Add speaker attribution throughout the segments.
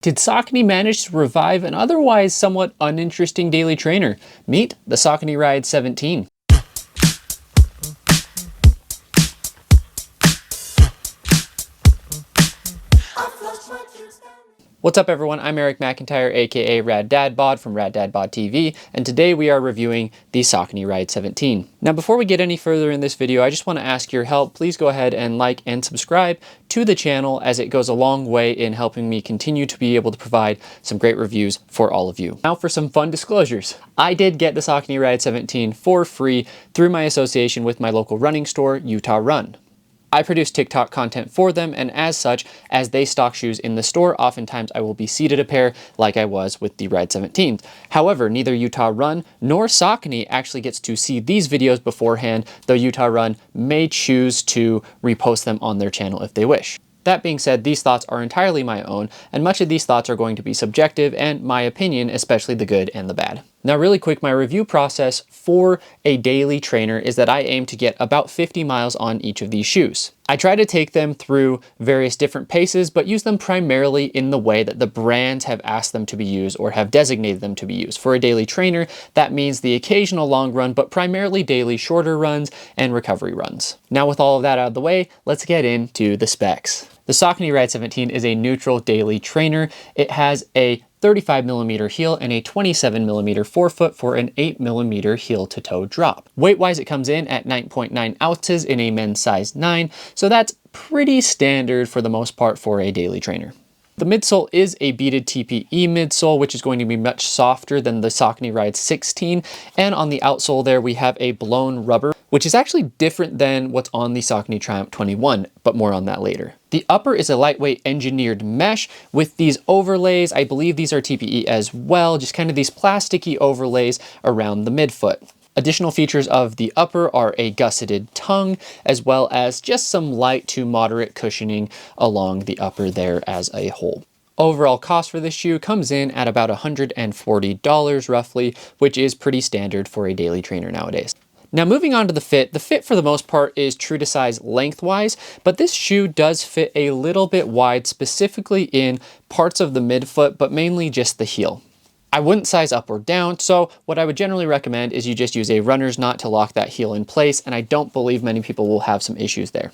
Speaker 1: Did Saucony manage to revive an otherwise somewhat uninteresting daily trainer? Meet the Saucony Ride 17. What's up everyone, I'm Eric McIntyre, aka Rad Dad Bod from Rad Dad Bod TV, and today we are reviewing the Saucony Ride 17. Now before we get any further in this video, I just want to ask your help. Please go ahead and like and subscribe to the channel, as it goes a long way in helping me continue to be able to provide some great reviews for all of you. Now for some fun disclosures. I did get the Saucony Ride 17 for free through my association with my local running store, UtahRun. I produce TikTok content for them, and as such, as they stock shoes in the store, oftentimes I will be seated a pair like I was with the Ride 17. However, neither UtahRun nor Saucony actually gets to see these videos beforehand, though UtahRun may choose to repost them on their channel if they wish. That being said, these thoughts are entirely my own, and much of these thoughts are going to be subjective and my opinion, especially the good and the bad. Now really quick, my review process for a daily trainer is that I aim to get about 50 miles on each of these shoes. I try to take them through various different paces, but use them primarily in the way that the brands have asked them to be used or have designated them to be used. For a daily trainer, that means the occasional long run, but primarily daily shorter runs and recovery runs. Now with all of that out of the way, let's get into the specs. The Saucony Ride 17 is a neutral daily trainer. It has a 35mm heel and a 27mm forefoot for an 8mm heel to toe drop. Weight-wise, it comes in at 9.9 ounces in a men's size 9, so that's pretty standard for the most part for a daily trainer. The midsole is a beaded TPE midsole, which is going to be much softer than the Saucony Ride 16, and on the outsole there we have a blown rubber, which is actually different than what's on the Saucony Triumph 21, but more on that later. The upper is a lightweight engineered mesh with these overlays. I believe these are TPE as well, just kind of these plasticky overlays around the midfoot. Additional features of the upper are a gusseted tongue, as well as just some light to moderate cushioning along the upper there as a whole. Overall cost for this shoe comes in at about $140 roughly, which is pretty standard for a daily trainer nowadays. Now moving on to the fit for the most part is true to size lengthwise, but this shoe does fit a little bit wide, specifically in parts of the midfoot, but mainly just the heel. I wouldn't size up or down, so what I would generally recommend is you just use a runner's knot to lock that heel in place, and I don't believe many people will have some issues there.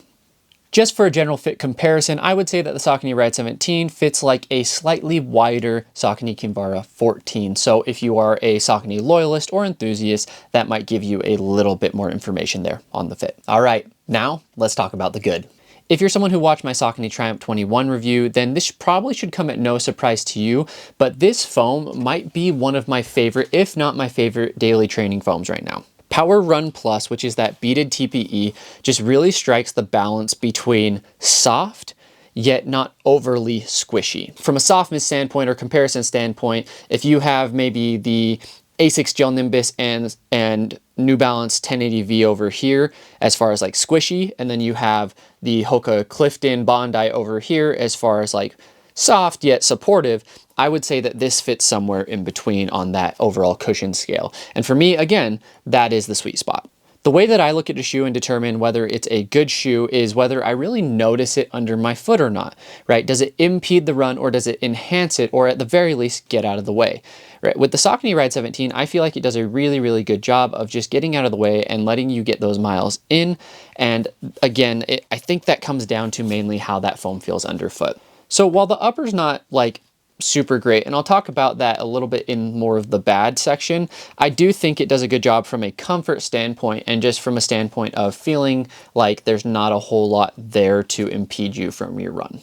Speaker 1: Just for a general fit comparison, I would say that the Saucony Ride 17 fits like a slightly wider Saucony Kinvara 14. So if you are a Saucony loyalist or enthusiast, that might give you a little bit more information there on the fit. All right, now let's talk about the good. If you're someone who watched my Saucony Triumph 21 review, then this probably should come at no surprise to you, but this foam might be one of my favorite, if not my favorite, daily training foams right now. Power Run Plus, which is that beaded TPE, just really strikes the balance between soft yet not overly squishy. From a softness standpoint or comparison standpoint, if you have maybe the Asics Gel Nimbus and New Balance 1080V over here as far as like squishy, and then you have the Hoka Clifton Bondi over here as far as like soft yet supportive, I would say that this fits somewhere in between on that overall cushion scale. And for me, again, that is the sweet spot. The way that I look at a shoe and determine whether it's a good shoe is whether I really notice it under my foot or not, right? Does it impede the run, or does it enhance it, or at the very least get out of the way, right? With the Saucony Ride 17, I feel like it does a really, really good job of just getting out of the way and letting you get those miles in. And again, I think that comes down to mainly how that foam feels underfoot. So while the upper's not like super great, and I'll talk about that a little bit in more of the bad section, I do think it does a good job from a comfort standpoint and just from a standpoint of feeling like there's not a whole lot there to impede you from your run.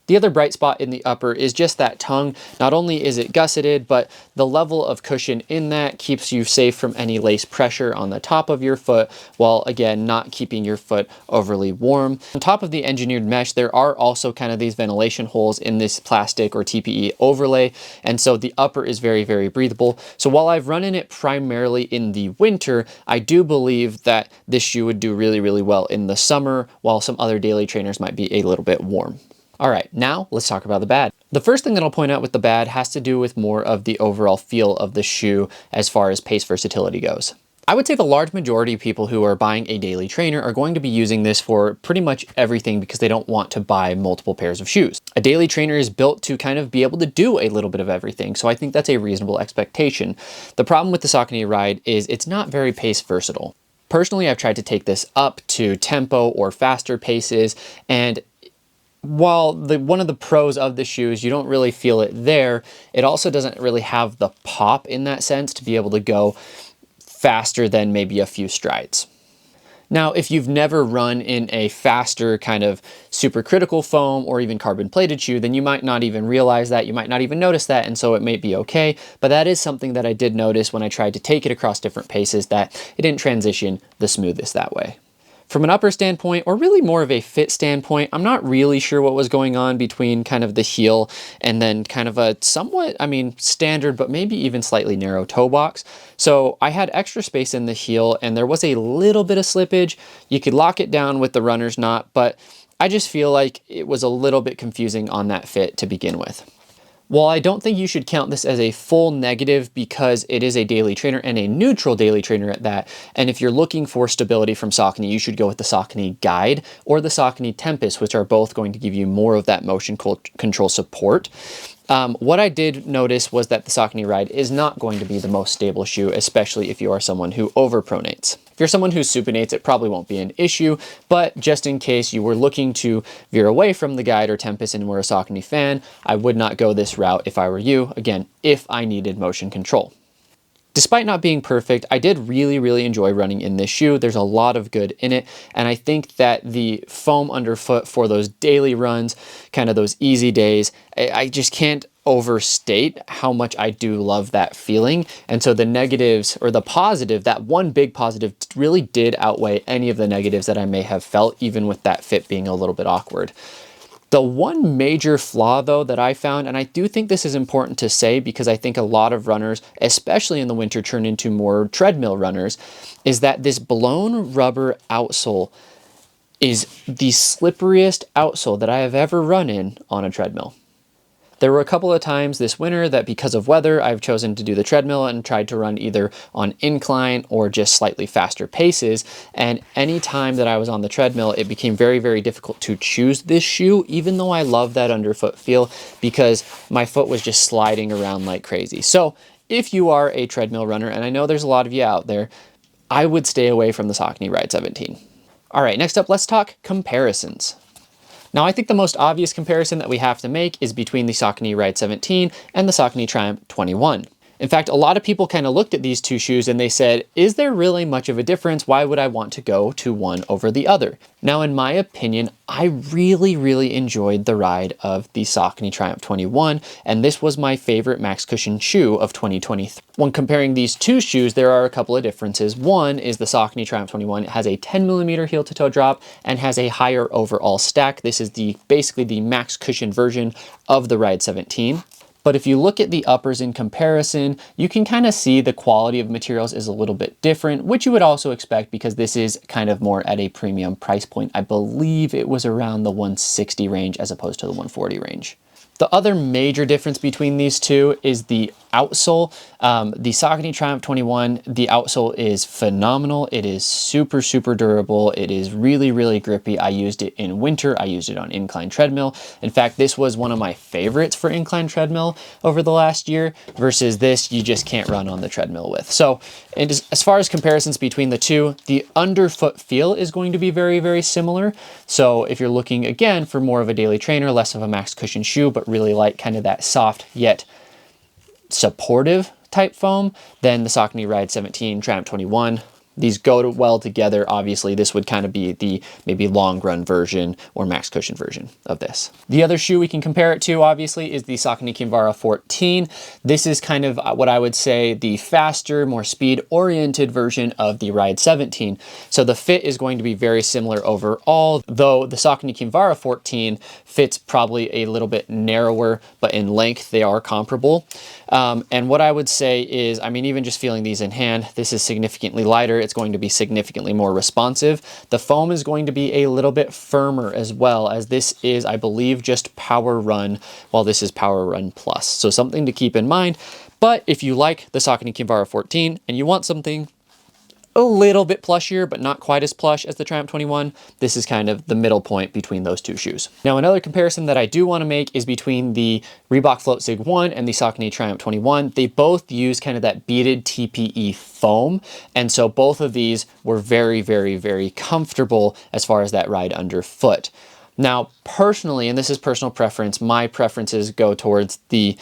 Speaker 1: The other bright spot in the upper is just that tongue. Not only is it gusseted, but the level of cushion in that keeps you safe from any lace pressure on the top of your foot, while again, not keeping your foot overly warm. On top of the engineered mesh, there are also kind of these ventilation holes in this plastic or TPE overlay, and so the upper is very, very breathable. So while I've run in it primarily in the winter, I do believe that this shoe would do really, really well in the summer, while some other daily trainers might be a little bit warm. All right, now let's talk about the bad. The first thing that I'll point out with the bad has to do with more of the overall feel of the shoe as far as pace versatility goes. I would say the large majority of people who are buying a daily trainer are going to be using this for pretty much everything because they don't want to buy multiple pairs of shoes. A daily trainer is built to kind of be able to do a little bit of everything, so I think that's a reasonable expectation. The problem with the Saucony Ride is it's not very pace versatile. Personally, I've tried to take this up to tempo or faster paces, and while one of the pros of the shoes, you don't really feel it there, it also doesn't really have the pop in that sense to be able to go faster than maybe a few strides. Now, if you've never run in a faster kind of supercritical foam or even carbon plated shoe, then you might not even realize that, you might not even notice that, and so it may be okay. But that is something that I did notice when I tried to take it across different paces, that it didn't transition the smoothest that way. From an upper standpoint, or really more of a fit standpoint, I'm not really sure what was going on between kind of the heel and then kind of a somewhat, I mean, standard, but maybe even slightly narrow toe box. So I had extra space in the heel and there was a little bit of slippage. You could lock it down with the runner's knot, but I just feel like it was a little bit confusing on that fit to begin with. While I don't think you should count this as a full negative because it is a daily trainer and a neutral daily trainer at that, and if you're looking for stability from Saucony, you should go with the Saucony Guide or the Saucony Tempest, which are both going to give you more of that motion control support. What I did notice was that the Saucony Ride is not going to be the most stable shoe, especially if you are someone who overpronates. If you're someone who supinates, it probably won't be an issue, but just in case you were looking to veer away from the Guide or Tempest and were a Saucony fan, I would not go this route if I were you, again, if I needed motion control. Despite not being perfect, I did really enjoy running in this shoe. There's a lot of good in it, and I think that the foam underfoot for those daily runs, kind of those easy days, I just can't overstate how much I do love that feeling. And so the negatives, or the positive, that one big positive really did outweigh any of the negatives that I may have felt, even with that fit being a little bit awkward. The one major flaw though that I found, and I do think this is important to say because I think a lot of runners, especially in the winter, turn into more treadmill runners, is that this blown rubber outsole is the slipperiest outsole that I have ever run in on a treadmill. There were a couple of times this winter that because of weather, I've chosen to do the treadmill and tried to run either on incline or just slightly faster paces. And any time that I was on the treadmill, it became very difficult to choose this shoe, even though I love that underfoot feel, because my foot was just sliding around like crazy. So if you are a treadmill runner, and I know there's a lot of you out there, I would stay away from the Saucony Ride 17. All right, next up, let's talk comparisons. Now, I think the most obvious comparison that we have to make is between the Saucony Ride 17 and the Saucony Triumph 21. In fact, a lot of people kind of looked at these two shoes and they said, is there really much of a difference? Why would I want to go to one over the other? Now, in my opinion, I really enjoyed the ride of the Saucony Triumph 21, and this was my favorite max cushion shoe of 2023. When comparing these two shoes, there are a couple of differences. One is the Saucony Triumph 21 has a 10mm heel to toe drop and has a higher overall stack. This is basically the max cushion version of the Ride 17. But if you look at the uppers in comparison, you can kind of see the quality of materials is a little bit different, which you would also expect because this is kind of more at a premium price point. I believe it was around the 160 range as opposed to the 140 range. The other major difference between these two is the outsole. The Saucony Triumph 21, the outsole is phenomenal. It is super durable. It is really grippy. I used it in winter. I used it on incline treadmill. In fact, this was one of my favorites for incline treadmill over the last year versus this you just can't run on the treadmill with. So as far as comparisons between the two, the underfoot feel is going to be very similar. So if you're looking again for more of a daily trainer, less of a max cushion shoe, but really like kind of that soft yet supportive type foam, then the Saucony Ride 17, Triumph 21. These go well together. Obviously, this would kind of be the maybe long run version or max cushion version of this. The other shoe we can compare it to, obviously, is the Saucony Kinvara 14. This is kind of what I would say the faster, more speed-oriented version of the Ride 17. So the fit is going to be very similar overall, though the Saucony Kinvara 14 fits probably a little bit narrower, but in length they are comparable. And what I would say is, I mean, even just feeling these in hand, this is significantly lighter. It's going to be significantly more responsive. The foam is going to be a little bit firmer as well, as this is, I believe, just Power Run, while this is Power Run Plus. So something to keep in mind. But if you like the Saucony Kinvara 14 and you want something a little bit plushier, but not quite as plush as the Triumph 21. This is kind of the middle point between those two shoes. Now, another comparison that I do want to make is between the Reebok Float Zig 1 and the Saucony Triumph 21. They both use kind of that beaded TPE foam. And so both of these were very, very, very comfortable as far as that ride underfoot. Now, personally, and this is personal preference, my preferences go towards the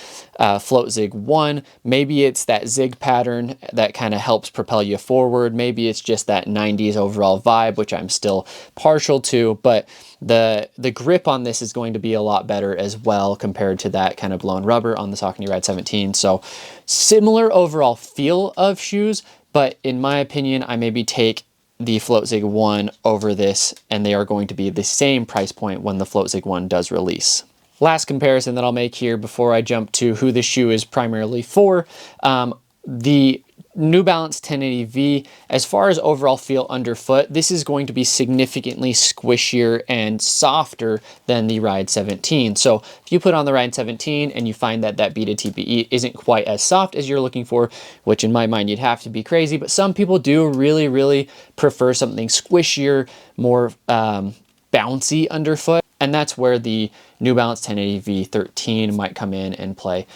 Speaker 1: Float Zig 1. Maybe it's that zig pattern that kind of helps propel you forward. Maybe it's just that 90s overall vibe, which I'm still partial to, but the grip on this is going to be a lot better as well compared to that kind of blown rubber on the Saucony Ride 17. So similar overall feel of shoes, but in my opinion, I maybe take the Float Zig 1 over this, and they are going to be the same price point when the Float Zig 1 does release. Last comparison that I'll make here before I jump to who this shoe is primarily for, the New Balance 1080V, as far as overall feel underfoot, this is going to be significantly squishier and softer than the Ride 17. So if you put on the Ride 17 and you find that that beaded TPE isn't quite as soft as you're looking for, which in my mind you'd have to be crazy, but some people do really, really prefer something squishier, more bouncy underfoot. And that's where the New Balance 1080V 13 might come in and play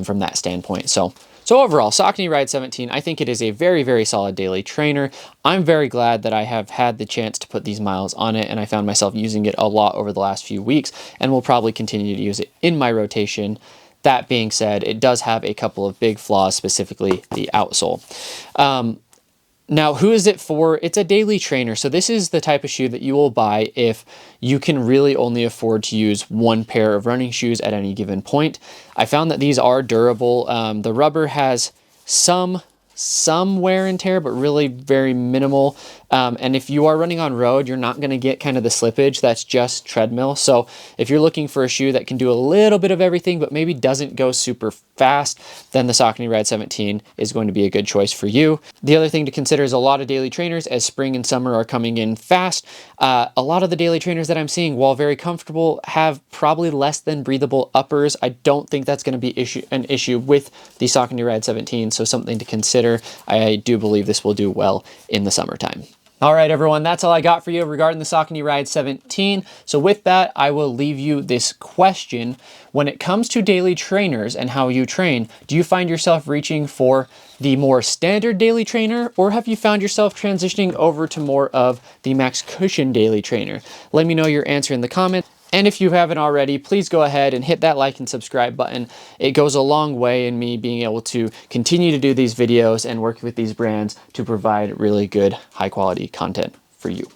Speaker 1: from that standpoint. So overall, Saucony Ride 17, I think it is a very, very solid daily trainer. I'm very glad that I have had the chance to put these miles on it, and I found myself using it a lot over the last few weeks, and will probably continue to use it in my rotation. That being said, it does have a couple of big flaws, specifically the outsole. Now, who is it for? It's a daily trainer. So this is the type of shoe that you will buy if you can really only afford to use one pair of running shoes at any given point. I found that these are durable. The rubber has some wear and tear, but really very minimal. And if you are running on road, you're not going to get kind of the slippage. That's just treadmill. So if you're looking for a shoe that can do a little bit of everything, but maybe doesn't go super fast, then the Saucony Ride 17 is going to be a good choice for you. The other thing to consider is a lot of daily trainers, as spring and summer are coming in fast. A lot of the daily trainers that I'm seeing, while very comfortable, have probably less than breathable uppers. I don't think that's going to be an issue with the Saucony Ride 17, so something to consider. I do believe this will do well in the summertime. All right, everyone, that's all I got for you regarding the Saucony Ride 17. So with that, I will leave you this question. When it comes to daily trainers and how you train, do you find yourself reaching for the more standard daily trainer, or have you found yourself transitioning over to more of the Max Cushion daily trainer? Let me know your answer in the comments. And if you haven't already, please go ahead and hit that like and subscribe button. It goes a long way in me being able to continue to do these videos and work with these brands to provide really good, high quality content for you.